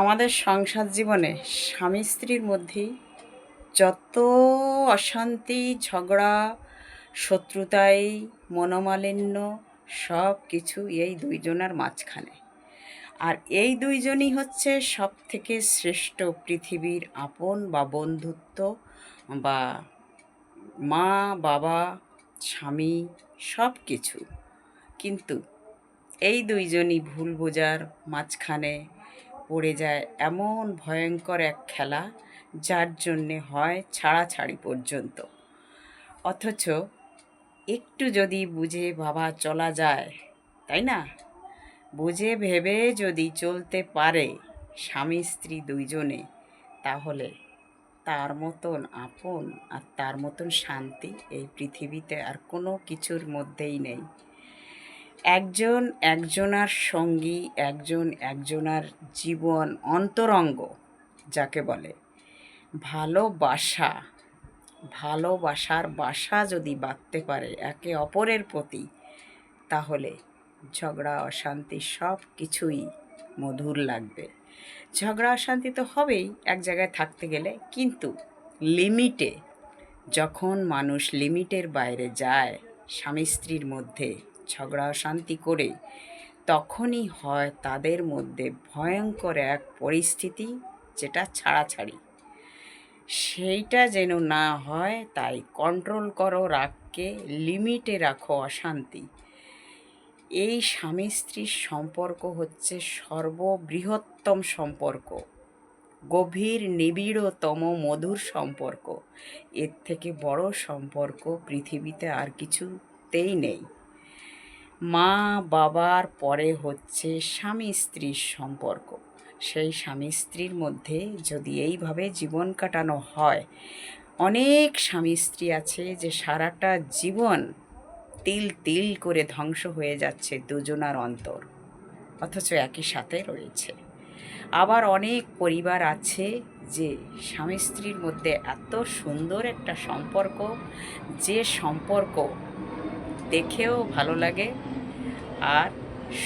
আমাদের সংসার জীবনে স্বামী স্ত্রীর মধ্যেই যত অশান্তি, ঝগড়া, শত্রুতাই, মনোমালিন্য সব কিছু এই দুইজনের মাঝখানে। আর এই দুইজনই হচ্ছে সব থেকে শ্রেষ্ঠ পৃথিবীর আপন বা বন্ধুত্ব বা মা, বাবা, স্বামী সব কিছু। কিন্তু এই দুইজনই ভুল বোঝার মাঝখানে পড়ে যায় এমন ভয়ঙ্কর এক খেলা, যার জন্যে হয় ছাড়াছাড়ি পর্যন্ত। অথচ একটু যদি বুঝে বাবা চলা যায়, তাই না? বুঝে ভেবে যদি চলতে পারে স্বামী স্ত্রী দুইজনে, তাহলে তার মতন আপন আর তার মতন শান্তি এই পৃথিবীতে আর কোনো কিছুর মধ্যেই নেই। একজন একজনার সঙ্গী, একজন একজনার জীবন অন্তরঙ্গ যাকে বলে, ভালোবাসা, ভালোবাসার বাসা যদি বাঁধতে পারে একে অপরের প্রতি, তাহলে ঝগড়া অশান্তি সব কিছুই মধুর লাগবে। ঝগড়া অশান্তি তো হবেই এক জায়গায় থাকতে গেলে, কিন্তু লিমিটে। যখন মানুষ লিমিটের বাইরে যায় স্বামী স্ত্রীর মধ্যে ঝগড়া অশান্তি করে, তখনই হয় তাদের মধ্যে ভয়ঙ্কর এক পরিস্থিতি, যেটা ছাড়াছাড়ি। সেইটা যেন না হয় তাই কন্ট্রোল করো রাগকে, লিমিটে রাখো অশান্তি। এই স্বামী স্ত্রীর সম্পর্ক হচ্ছে সর্ববৃহত্তম সম্পর্ক, গভীর নিবিড়তম মধুর সম্পর্ক। এর থেকে বড় সম্পর্ক পৃথিবীতে আর কিছুতেই নেই। মা বাবার পরে হচ্ছে স্বামী স্ত্রীর সম্পর্ক। সেই স্বামী স্ত্রীর মধ্যে যদি এইভাবে জীবন কাটানো হয়, অনেক স্বামী স্ত্রী আছে যে সারাটা জীবন তিল তিল করে ধ্বংস হয়ে যাচ্ছে দুজনার অন্তর, অথচ একই সাথে রয়েছে। আবার অনেক পরিবার আছে যে স্বামী স্ত্রীর মধ্যে এত সুন্দর একটা সম্পর্ক, যে সম্পর্ক দেখেও ভালো লাগে আর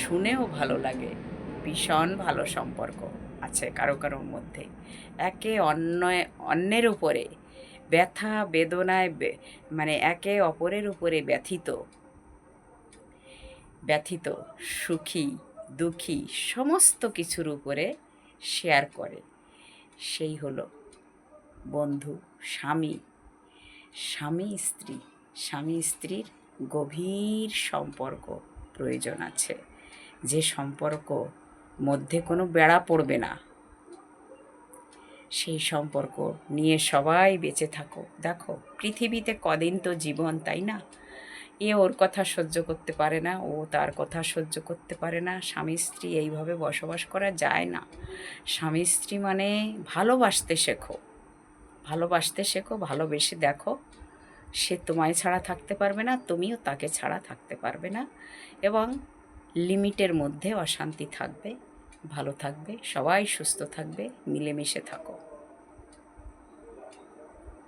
শুনেও ভালো লাগে। ভীষণ ভালো সম্পর্ক আছে কারো কারোর মধ্যে, একে অন্যের উপরে ব্যথা বেদনায় মানে একে অপরের উপরে ব্যথিত ব্যথিত সুখী দুঃখী সমস্ত কিছুর উপরে শেয়ার করে। সেই হলো বন্ধু, স্বামী, স্বামী স্ত্রী। স্বামী স্ত্রীর গভীর সম্পর্ক প্রয়োজন আছে, যে সম্পর্ক মধ্যে কোনো বেড়া পড়বে না। সেই সম্পর্ক নিয়ে সবাই বেঁচে থাকো। দেখো পৃথিবীতে কদিন তো জীবন, তাই না? এ ওর কথা সহ্য করতে পারে না, ও তার কথা সহ্য করতে পারে না। স্বামী স্ত্রী এইভাবে বসবাস করা যায় না। স্বামী স্ত্রী মানে ভালোবাসতে শেখো, ভালোবাসতে শেখো, ভালোবেসে দেখো সে তোমায় ছাড়া থাকতে পারবে না, তুমিও তাকে ছাড়া থাকতে পারবে না। এবং লিমিটের মধ্যে অশান্তি থাকবে, ভালো থাকবে, সবাই সুস্থ থাকবে, মিলেমিশে থাকো।